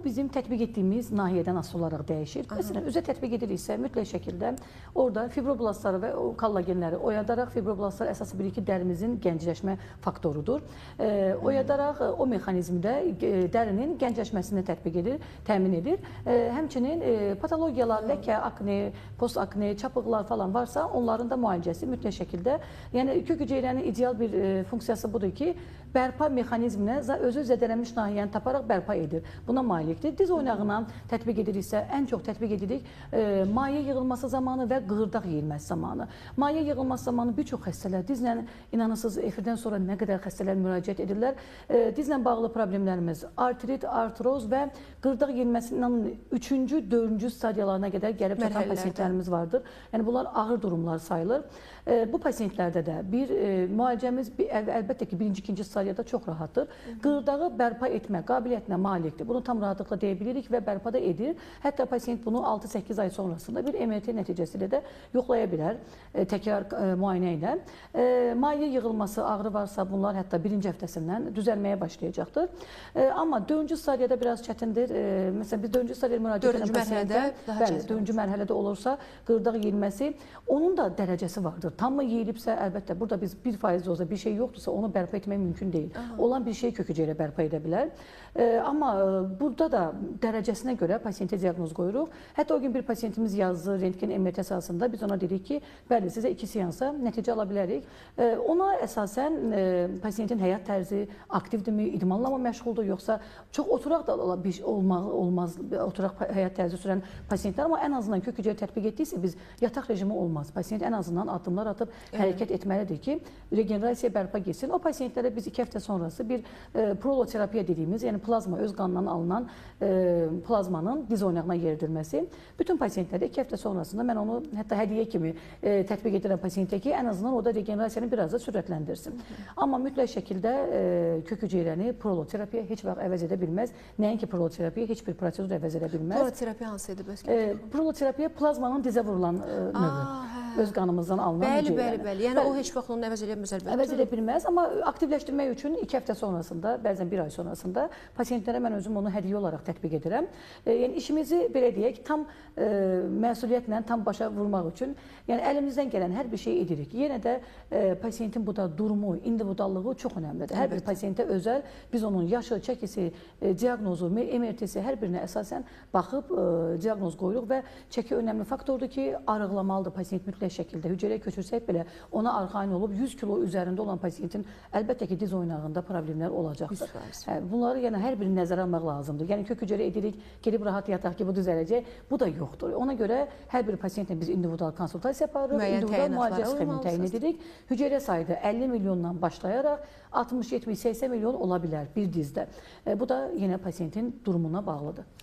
bizim tətbiq etdiyimiz nahiyədən asılı olaraq dəyişir. Məsələn, üzə tətbiq ediriksə, mütləq şəkildə orada fibroblastları və kollagenləri oyadaraq, fibroblastlar əsas bilir ki, dərimizin gəncləşmə faktorudur. Oyadaraq o mexanizmdə dərinin gəncləşməsini tətbiq edir, təmin edir. Həmçinin patologiyalar, ləkə, akne, post-akne, çapıqlar falan varsa, onların da müalicəsi mütləq şəkildə, yəni kök hüceyrənin ideal bir funksiyası budur ki, bərpa mexanizminə özü zədələnmiş nahiyəni taparaq bərpa edir. Buna malikdir. Diz oynağına tətbiq ediriksə, ən çox tətbiq edirik maye yığılması zamanı və qığırdaq yeyilməsi zamanı. Maye yığılması zamanı bir çox xəstələr, dizlə inanırsınız, efirdən sonra nə qədər xəstələr müraciət edirlər. Dizlə bağlı problemlərimiz artrit, artroz və qığırdaq yeyilməsinin 3-cü, 4-cü stadiyalarına qədər gəlib çatan pasientlərimiz vardır. Yəni bunlar ağır durumlar sayılır. Bu pasientlərdə də bir müalicəmiz əlbəttə ki, 1-ci, 2-ci stadiyada çox rahatdır. Qığırdağı bərpa etmə qabiliyyətinə malikdir. Bunu tam rahatlıqla deyə bilirik və bərpa da edir. Hətta pasient bunu 6-8 ay sonrasında bir MRT nəticəsilə də yoxlaya bilər təkrar müayinə ilə. Maye yığılması, ağrı varsa bunlar hətta 1-ci həftəsindən düzəlməyə başlayacaqdır. Amma 4-cü stadiyada biraz çətindir. Məsələn, biz 4-cü stadiyada müraciət edən pasientlər 4-cü mərhələdə olursa qığırdaq yeyilməsi, onun da dərəcəsi vardır. Tam mı yeyilibsə, əlbəttə, burada biz 1% olsa bir şey yoxdursa, onu bərpa etmək mümkün deyil. Olan bir şey kök hüceyrə bərpa edə bilər. Amma burada da dərəcəsinə görə pasiyentə diaqnoz qoyuruq. Hətta o gün bir pasiyentimiz yazdı, rentgen MRT əsasında biz ona dedik ki, bəli, sizə 2 seansa nəticə ala bilərik. Ona əsasən pasiyentin həyat tərzi aktivdirmi, idmanla mı məşğuldur, yoxsa çox oturaq da olmaz, oturaq həyat tərzi sürən pasiyentlər, amma ən azından kök hüceyrə tətbiq etdiysə biz yataq rejimi olmaz. Pasiyent ən azından addımlar atıb hərəkət etməlidir ki, regenerasiya bərpa getsin. O pasiyentlərə biz 2 həftə sonrası bir proloterapiya dediyimiz, yəni plazma, öz qanından alınan plazmanın diz oynağına yeridilməsi. Bütün pasiyentlərdə 2 həftə sonrasında mən onu hətta hədiyyə kimi tətbiq edirəm pasiyentə ki, ən azından o da regenerasiyanı biraz da sürətləndirsin. Amma mütləq şəkildə kök hüceyrəni proloterapiya heç vaxt əvəz edə bilməz. Nəinki proloterapiya heç bir prosedur əvəz edə bilməz. Proloterapiya hansı idi? Proloterapiya plazmanın dizə vurulan növü. Öz qanımızdan alınan hüceyrəni. Bəli. Yəni o heç vaxt onu əvəz edə bilməz. Əvəz edə bilməz, amma aktivləşdirmək üçün 2 həftə sonrasında, bəzən 1 ay sonrasında pasiyentlərə mən özüm onu hədiyyə olaraq tətbiq edirəm. Yəni işimizi belə deyək, tam məsuliyyətlə tam başa vurmaq üçün, yəni əlimizdən gələn hər bir şey edirik. Yenə də pasiyentin bu da durumu, individuallığı çox önəmlidir. Hər bir pasiyentə özəl, biz onun yaşı, çəkisi, diaqnozu, MRT-si hər birinə əsasən baxıb diaqnoz qoyuruq və çəki önəmli faktordur ki, arıqlamalıdır pasiyent mütləq şəkildə. Hüceyrəyə köçürsək belə ona arxain olub 100 kilo üzərində olan pasiyentin əlbəttə ki, diz oynağında problemlər olacaqdır. Bunları yəni hər birini nəzərə almaq lazımdır. Yəni kök hüceyrə edirik, gedib rahat yataq ki, bu düzələcək. Bu da yoxdur. Ona görə hər bir pasiyentlə biz individual konsultasiya aparırıq, individual müalicə sxemini təyin edirik. Hüceyrə sayıda 50 milyondan başlayaraq 60, 70, 80 milyon ola bilər bir dizdə. Bu da yenə pasiyentin durumuna bağlıdır.